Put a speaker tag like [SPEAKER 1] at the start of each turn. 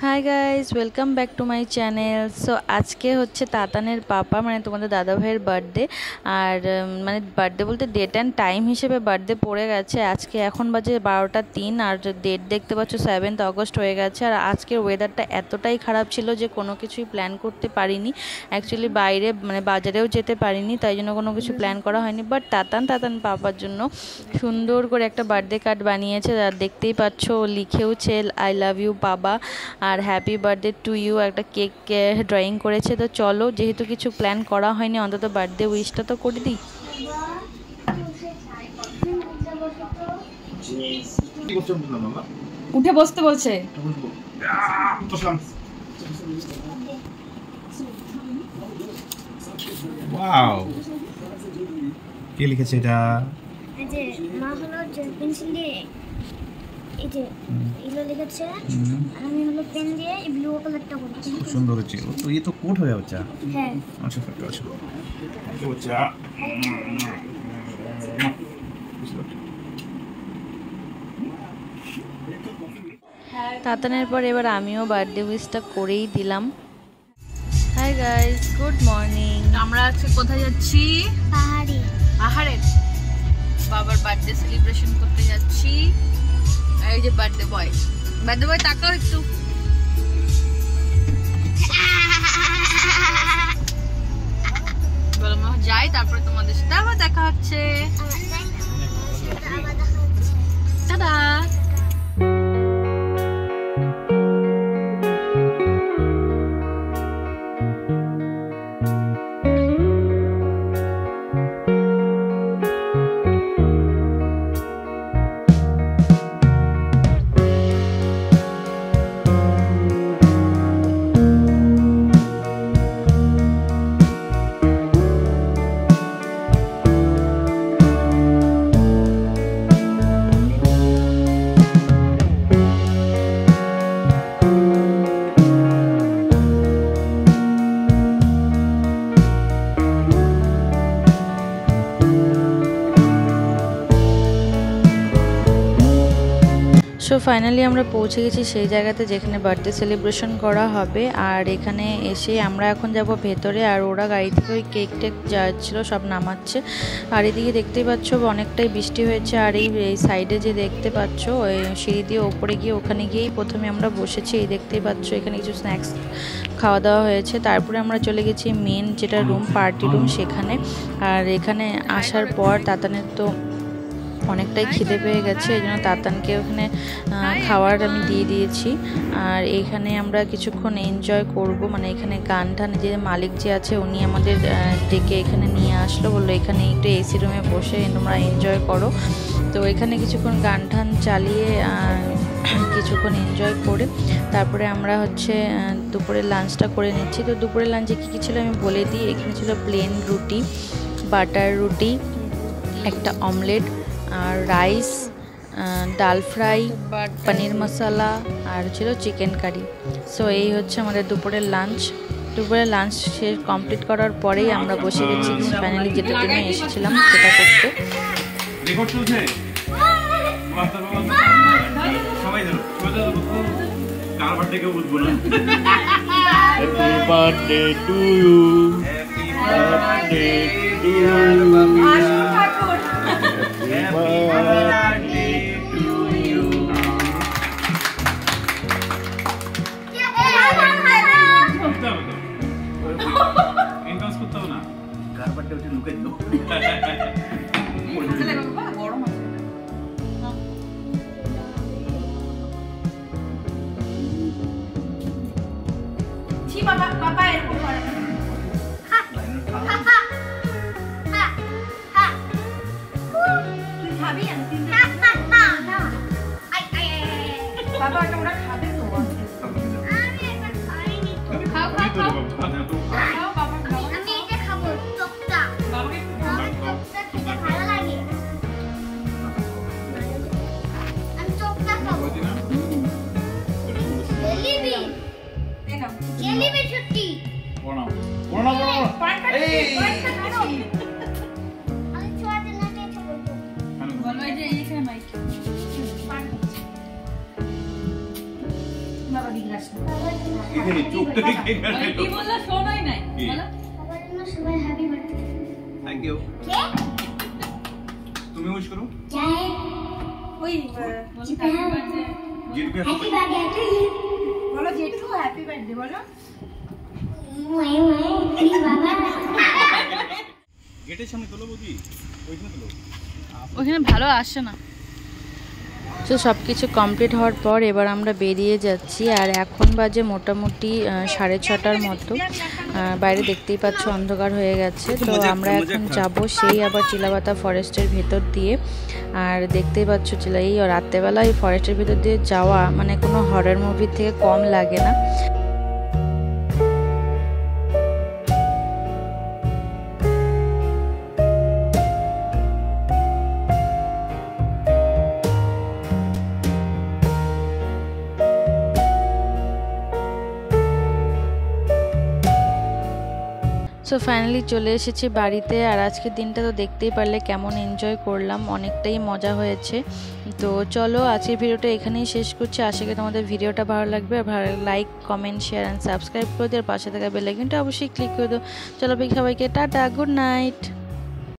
[SPEAKER 1] Hi guys, welcome back to my channel. So আজকে হচ্ছে তাতানের পাপা মানে তোমাদের দাদা ভাইয়ের বার্থডে। আর মানে বার্থডে বলতে ডেট অ্যান্ড টাইম হিসেবে বার্থডে পড়ে গেছে আজকে। এখন বাজে 12টা 3 আর ডেট দেখতে পাচ্ছ 7 আগস্ট হয়ে গেছে। আর আজকের ওয়েদারটা এতটাই খারাপ ছিল যে কোনো কিছুই প্ল্যান করতে পারিনি। অ্যাকচুয়ালি বাইরে মানে বাজারেও যেতে পারিনি, তাই জন্য কোনো কিছু প্ল্যান করা হয়নি। বাট তাতান পাপার জন্য সুন্দর করে একটা বার্থডে কার্ড বানিয়েছে, আর দেখতেই পাচ্ছ লিখেওছে আই লাভ ইউ বাবা আর হ্যাপি বার্থডে টু ইউ। একটা কেক ড্রয়িং করেছে। তো চলো, যেহেতু কিছু প্ল্যান করা হয়নি, অন্তত বার্থডে উইশটা তো করে দিই।
[SPEAKER 2] উঠে বসতে বলছে।
[SPEAKER 3] ওয়াও, কে লিখেছে এটা?
[SPEAKER 4] এই যে মা হলো পেন্সিল দিয়ে এই যে এগুলো লিখেছে, আর আমি হলো পেন দিয়ে এই ব্লু কালারটা করছি।
[SPEAKER 3] খুব সুন্দর হচ্ছে। ও তো ये तो कोट हो गया बच्चा।
[SPEAKER 4] হ্যাঁ
[SPEAKER 3] अच्छा फटो अच्छा तो बच्चा
[SPEAKER 1] তাতানের পর এবার আমিও বার্থডে উইশটা করেই দিলাম। Hi guys, good morning.
[SPEAKER 2] আমরা আজকে কোথায় যাচ্ছি? পাহাড়ে বাবার বার্থডে সেলিব্রেশন করতে যাচ্ছি। এই যে বার্থডে বয় তাকাও একটু। বলো মা যাই, তারপরে তোমাদের সাথে আবার দেখা হচ্ছে। টাটা।
[SPEAKER 1] সো ফাইনালি আমরা পৌঁছে গেছি সেই জায়গাতে যেখানে বার্থডে সেলিব্রেশন করা হবে। আর এখানে এসে আমরা এখন যাব ভেতরে, আর ওরা গাড়ি থেকে ওই কেক টেক যাচ্ছিল সব নামাচ্ছে। আর এদিকে দেখতেই পাচ্ছ অনেকটাই বৃষ্টি হয়েছে। আর এই সাইডে যে দেখতে পাচ্ছ ওই সিঁড়ি দিয়ে ওপরে গিয়ে ওখানে গিয়েই প্রথমে আমরা বসেছি। এই দেখতেই পাচ্ছ এখানে কিছু স্ন্যাক্স খাওয়া দাওয়া হয়েছে। তারপরে আমরা চলে গেছি মেন যেটা রুম, পার্টি রুম, সেখানে। আর এখানে আসার পর তাতানের তো অনেকটাই খিদে পেয়ে গেছে, এই জন্য তাতানকে ওখানে খাবার আমি দিয়ে দিয়েছি। আর এইখানে আমরা কিছুক্ষণ এনজয় করব, মানে এখানে গান টান, যে মালিক যে আছে উনি আমাদের ডেকে এখানে নিয়ে আসলো, বললো এখানে একটু এসি রুমে বসে তোমরা এনজয় করো। তো এখানে কিছুক্ষণ গান টান চালিয়ে কিছুক্ষণ এনজয় করে তারপরে আমরা হচ্ছে দুপুরের লাঞ্চটা করে নিচ্ছি। তো দুপুরের লাঞ্চে কী কী ছিল আমি বলে দিই। এখানে ছিল প্লেন রুটি, বাটার রুটি, একটা অমলেট, আর রাইস, ডাল ফ্রাই, পনির মশলা, আর ছিল চিকেন কারি। সো এই হচ্ছে আমাদের দুপুরের লাঞ্চ। দুপুরের লাঞ্চ শেষ কমপ্লিট করার পরেই আমরা বসে গেছি ফাইনালি যেটার জন্য এসেছিলাম সেটা করতে।
[SPEAKER 3] সবাই ধরো কার বার্থডে কেউ বুঝবো না। Happy birthday to you, happy birthday to you, happy birthday to you. ইনকাউন্স করতে হবে না, কার বার্থডে ওটা লুকিয়ে দাও।
[SPEAKER 2] গরম আছে। বাবা এরকম করে তুই খাবি? বাবা ওরা খাবে তো। খাও খাও খাও খাও বাবা খাও।
[SPEAKER 4] আমি এটা খাবো, চোখটা।
[SPEAKER 2] বাবাকে
[SPEAKER 4] আমার চোখটা খেতে ভালো লাগে। আমি চোখটা খাবো। জেলিবি, জেলিবি সত্যি।
[SPEAKER 3] প্রণাম প্রণাম প্রণাম। এই
[SPEAKER 4] আমি ছোঁয়া দিলে
[SPEAKER 2] বলো এই যে এইখানে মাইক বাবা দিগলা
[SPEAKER 3] এখানে চোখটা দেখে
[SPEAKER 2] কি বললা শোনাই নাই
[SPEAKER 3] কি?
[SPEAKER 2] বলো
[SPEAKER 4] সবার জন্য সবাই হ্যাপি বার্থডে।
[SPEAKER 3] থ্যাংক ইউ
[SPEAKER 4] কে?
[SPEAKER 3] তুমি উইশ করো
[SPEAKER 4] জয়
[SPEAKER 2] ওই
[SPEAKER 4] জিপে
[SPEAKER 3] জিতবে
[SPEAKER 4] হ্যাপি বার্থডে টু ইউ।
[SPEAKER 2] বলো জেঠু হ্যাপি বার্থডে বলো
[SPEAKER 4] প্লিজ বাবা।
[SPEAKER 3] গেটের সামনে তোলো বৌদি ওইখানে তোলো
[SPEAKER 2] ওখানে ভালো আসে না
[SPEAKER 1] তো সব কিছু কমপ্লিট হওয়ার পর এবার আমরা বেরিয়ে যাচ্ছি। আর এখন বাজে মোটামুটি 6:30টার মতো। বাইরে দেখতেই পাচ্ছ অন্ধকার হয়ে গেছে। তো আমরা এখন যাব সেই আবার চিলাপাতা ফরেস্টের ভেতর দিয়ে। আর দেখতেই পাচ্ছ এই রাত্রেবেলা এই ফরেস্টের ভেতর দিয়ে যাওয়া মানে কোনো হরর মুভির থেকে কম লাগে না। সো ফাইনালি চলে এসেছি বাড়িতে। আর আজকের দিনটা তো দেখতেই পারলে কেমন এনজয় করলাম, অনেকটাই মজা হয়েছে। তো চলো আজকের ভিডিওটা এখানেই শেষ করছি। আশা করি তোমাদের ভিডিওটা ভালো লাগবে। আর ভালো like comment share and subscribe করে দিও। আর পাশে থাকা বেল আইকনটা অবশ্যই ক্লিক করে দিও। চলো সবাইকে টাটা, গুড নাইট।